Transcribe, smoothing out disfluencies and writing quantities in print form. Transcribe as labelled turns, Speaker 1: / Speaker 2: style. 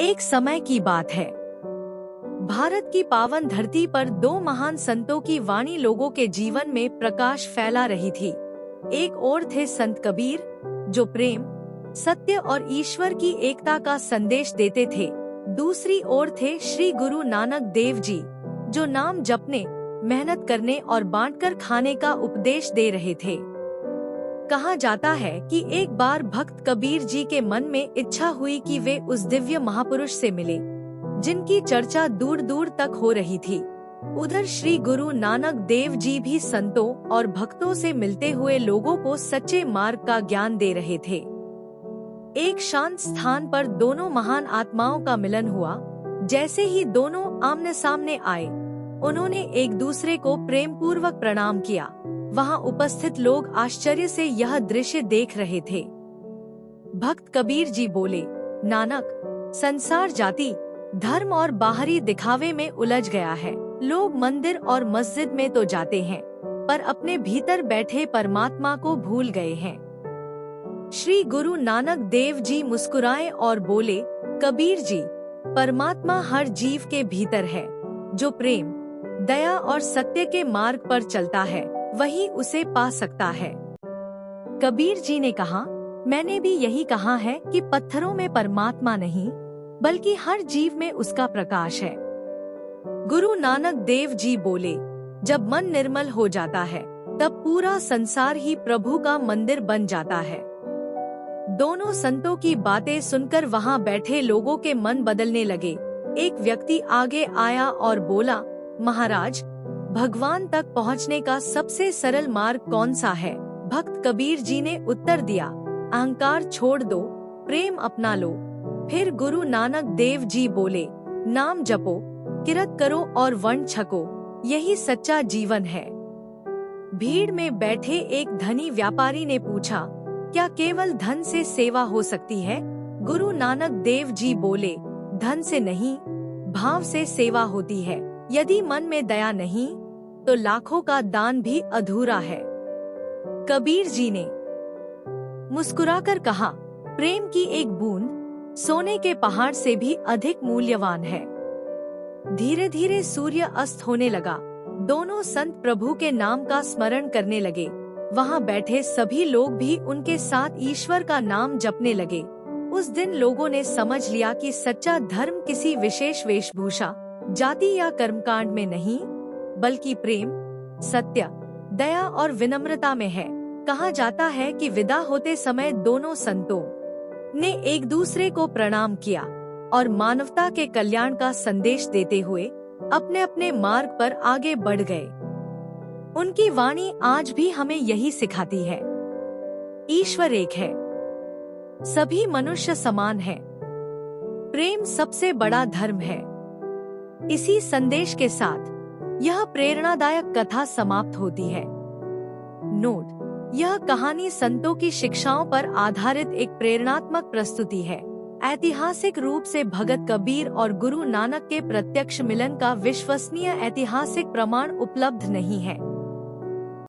Speaker 1: एक समय की बात है। भारत की पावन धरती पर दो महान संतों की वाणी लोगों के जीवन में प्रकाश फैला रही थी। एक ओर थे संत कबीर, जो प्रेम, सत्य और ईश्वर की एकता का संदेश देते थे। दूसरी ओर थे श्री गुरु नानक देव जी, जो नाम जपने, मेहनत करने और बांटकर खाने का उपदेश दे रहे थे। कहा जाता है कि एक बार भक्त कबीर जी के मन में इच्छा हुई कि वे उस दिव्य महापुरुष से मिले, जिनकी चर्चा दूर दूर तक हो रही थी। उधर श्री गुरु नानक देव जी भी संतों और भक्तों से मिलते हुए लोगों को सच्चे मार्ग का ज्ञान दे रहे थे। एक शांत स्थान पर दोनों महान आत्माओं का मिलन हुआ। जैसे ही दोनों आमने सामने आए, उन्होंने एक दूसरे को प्रेम पूर्वक प्रणाम किया। वहां उपस्थित लोग आश्चर्य से यह दृश्य देख रहे थे। भक्त कबीर जी बोले, नानक, संसार जाति, धर्म और बाहरी दिखावे में उलझ गया है। लोग मंदिर और मस्जिद में तो जाते हैं, पर अपने भीतर बैठे परमात्मा को भूल गए हैं। श्री गुरु नानक देव जी मुस्कुराए और बोले, कबीर जी, परमात्मा हर जीव के भीतर है। जो प्रेम, दया और सत्य के मार्ग पर चलता है, वही उसे पा सकता है। कबीर जी ने कहा, मैंने भी यही कहा है कि पत्थरों में परमात्मा नहीं, बल्कि हर जीव में उसका प्रकाश है। गुरु नानक देव जी बोले, जब मन निर्मल हो जाता है, तब पूरा संसार ही प्रभु का मंदिर बन जाता है। दोनों संतों की बातें सुनकर वहां बैठे लोगों के मन बदलने लगे। एक व्यक्ति आगे आया और बोला, महाराज, भगवान तक पहुंचने का सबसे सरल मार्ग कौन सा है? भक्त कबीर जी ने उत्तर दिया, अहंकार छोड़ दो, प्रेम अपना लो। फिर गुरु नानक देव जी बोले, नाम जपो, किरत करो और वर्ण छको, यही सच्चा जीवन है। भीड़ में बैठे एक धनी व्यापारी ने पूछा, क्या केवल धन से सेवा हो सकती है? गुरु नानक देव जी बोले, धन से नहीं, भाव से सेवा होती है। यदि मन में दया नहीं, तो लाखों का दान भी अधूरा है। कबीर जी ने मुस्कुराकर कहा, प्रेम की एक बूंद सोने के पहाड़ से भी अधिक मूल्यवान है। धीरे धीरे सूर्य अस्त होने लगा। दोनों संत प्रभु के नाम का स्मरण करने लगे। वहां बैठे सभी लोग भी उनके साथ ईश्वर का नाम जपने लगे। उस दिन लोगों ने समझ लिया कि सच्चा धर्म किसी विशेष वेशभूषा, जाति या कर्मकांड में नहीं, बल्कि प्रेम, सत्य, दया और विनम्रता में है। कहा जाता है कि विदा होते समय दोनों संतों ने एक दूसरे को प्रणाम किया और मानवता के कल्याण का संदेश देते हुए अपने अपने मार्ग पर आगे बढ़ गए। उनकी वाणी आज भी हमें यही सिखाती है, ईश्वर एक है, सभी मनुष्य समान हैं, प्रेम सबसे बड़ा धर्म है। इसी संदेश के साथ यह प्रेरणादायक कथा समाप्त होती है। नोट, यह कहानी संतों की शिक्षाओं पर आधारित एक प्रेरणात्मक प्रस्तुति है। ऐतिहासिक रूप से भगत कबीर और गुरु नानक के प्रत्यक्ष मिलन का विश्वसनीय ऐतिहासिक प्रमाण उपलब्ध नहीं है,